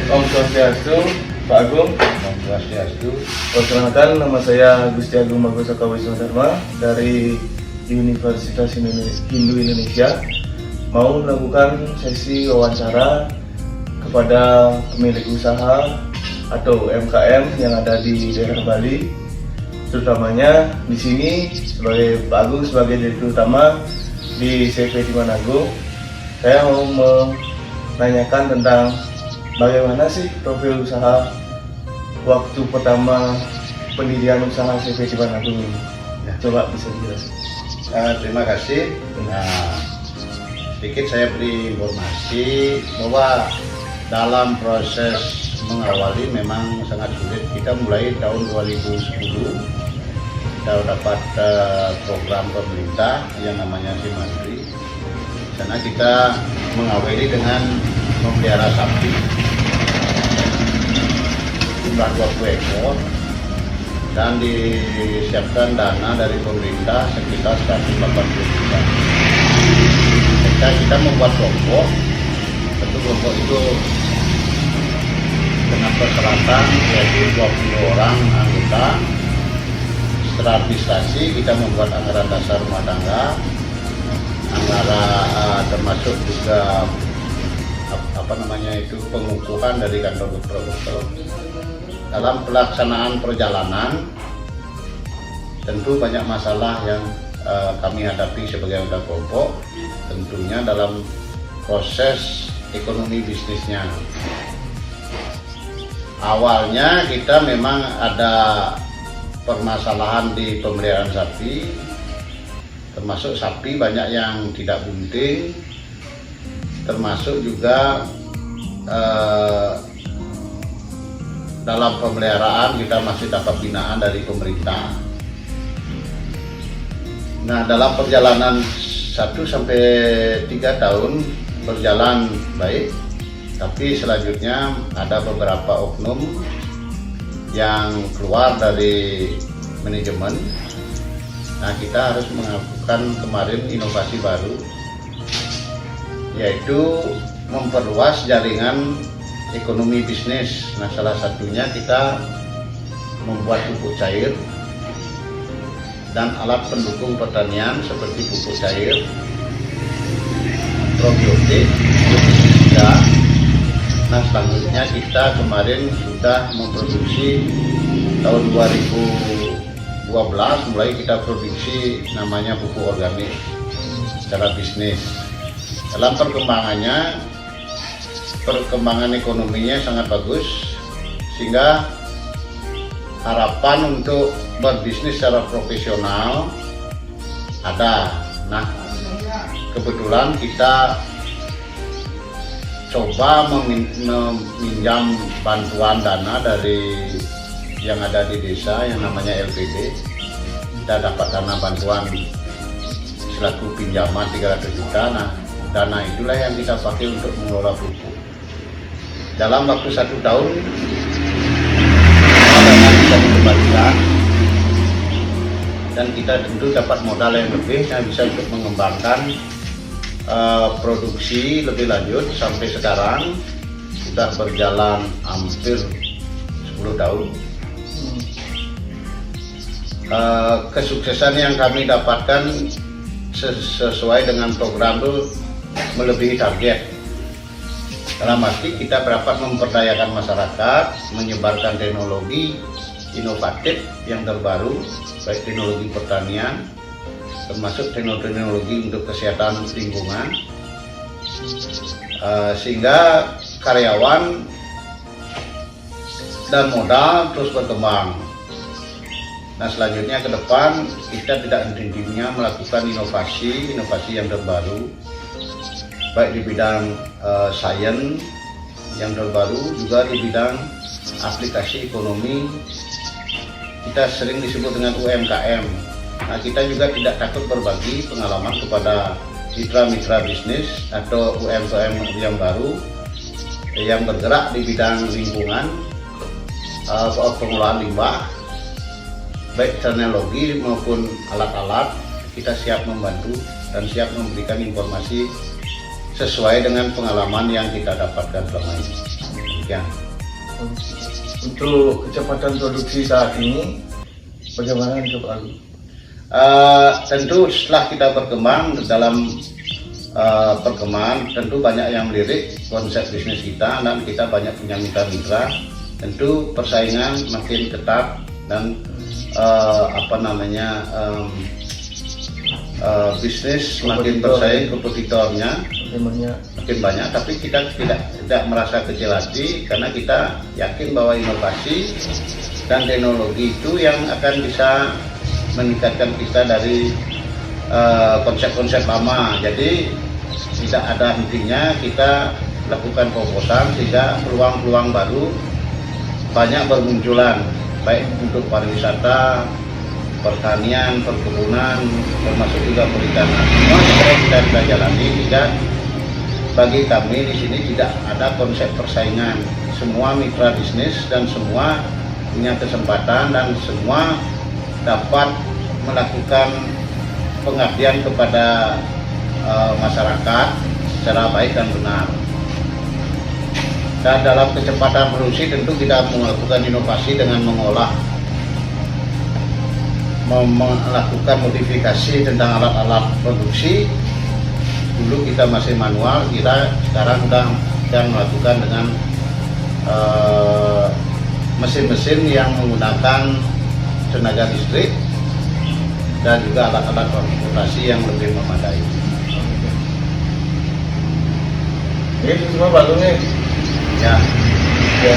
Om Swastiastu, Pak Agung. Om Swastiastu. Perkenalkan, nama saya Gusti Agung Magosaka Wisnu Dharma dari Universitas Hindu Indonesia. Mau melakukan sesi wawancara kepada pemilik usaha atau UMKM yang ada di daerah Bali, terutamanya di sini sebagai Pak Agung sebagai direktur utama di CV Dimanagung. Saya mau menanyakan tentang bagaimana sih profil usaha waktu pertama pendirian usaha CV Dimanagung ini. Coba bisa dijelaskan. Terima kasih. Sedikit saya beri informasi bahwa dalam proses mengawali memang sangat sulit. Kita mulai tahun 2010 kita dapat program pemerintah yang namanya Simandri. Di sana kita mengawali dengan memelihara sapi jumlah 20 ekor dan disiapkan dana dari pemerintah sekitar 180 juta. Kita membuat kelompok, tentu kelompok itu dengan persyaratan yaitu 20 orang anggota. Setelah administrasi kita membuat anggaran dasar rumah tangga, anggaran termasuk juga pengukuhan dari kantor dokter. Dalam pelaksanaan perjalanan tentu banyak masalah yang kami hadapi sebagai anggota kelompok, tentunya dalam proses ekonomi bisnisnya. Awalnya kita memang ada permasalahan di pemeliharaan sapi, termasuk sapi banyak yang tidak bunting, termasuk juga dalam pemeliharaan kita masih dapat binaan dari pemerintah. Nah, dalam perjalanan 1-3 tahun berjalan baik, tapi selanjutnya ada beberapa oknum yang keluar dari manajemen. Nah, kita harus melakukan kemarin inovasi baru, yaitu memperluas jaringan ekonomi bisnis. Nah, salah satunya kita membuat pupuk cair dan alat pendukung pertanian seperti pupuk cair, probiotik, pestisida. Nah, selanjutnya kita kemarin sudah memproduksi tahun 2012 mulai kita produksi namanya pupuk organik secara bisnis. Dalam perkembangan ekonominya sangat bagus, sehingga harapan untuk berbisnis secara profesional ada. Nah, kebetulan kita coba meminjam bantuan dana dari yang ada di desa yang namanya LPD. Kita dapat dana bantuan selaku pinjaman 300 juta. Nah, dana itulah yang kita pakai untuk mengelola pupuk. Dalam waktu 1 tahun dana bisa dikembalikan dan kita tentu dapat modal yang lebih yang bisa untuk mengembangkan produksi lebih lanjut. Sampai sekarang sudah berjalan hampir 10 tahun. Kesuksesan yang kami dapatkan sesuai dengan program itu melebihi target. Dalam arti kita dapat memperdayakan masyarakat, menyebarkan teknologi inovatif yang terbaru, baik teknologi pertanian, termasuk teknologi untuk kesehatan lingkungan, sehingga karyawan dan modal terus berkembang. Nah, selanjutnya ke depan kita tidak henti-hentinya melakukan inovasi yang terbaru, baik di bidang sains yang terbaru, juga di bidang aplikasi ekonomi. Kita sering disebut dengan UMKM. Nah, kita juga tidak takut berbagi pengalaman kepada mitra-mitra bisnis atau UMKM yang baru yang bergerak di bidang lingkungan, pengelolaan limbah, baik teknologi maupun alat-alat. Kita siap membantu dan siap memberikan informasi sesuai dengan pengalaman yang kita dapatkan selama ini. demikian. Untuk kecepatan produksi saat ini bagaimana nih Pak Agung? Tentu setelah kita berkembang dalam perkembangan, tentu banyak yang melirik konsep bisnis kita dan kita banyak punya mitra-mitra. Tentu persaingan makin ketat dan bisnis semakin bersaing, kompetitornya makin banyak, tapi kita tidak merasa kecil hati karena kita yakin bahwa inovasi dan teknologi itu yang akan bisa meningkatkan kita dari konsep-konsep lama. Jadi tidak ada hentinya kita lakukan terobosan sehingga peluang-peluang baru banyak bermunculan, baik untuk pariwisata, pertanian, perkebunan, termasuk juga perikanan. Semua kita jalani, tidak bagi kami di sini tidak ada konsep persaingan. Semua mitra bisnis dan semua punya kesempatan dan semua dapat melakukan pengabdian kepada masyarakat secara baik dan benar. Dan dalam kecepatan produksi tentu kita melakukan inovasi dengan melakukan modifikasi tentang alat-alat produksi. Dulu kita masih manual, kita sekarang sudah melakukan dengan mesin-mesin yang menggunakan tenaga listrik dan juga alat-alat transportasi yang lebih memadai. Ini semua Pak Agung nih. Ya, Ya,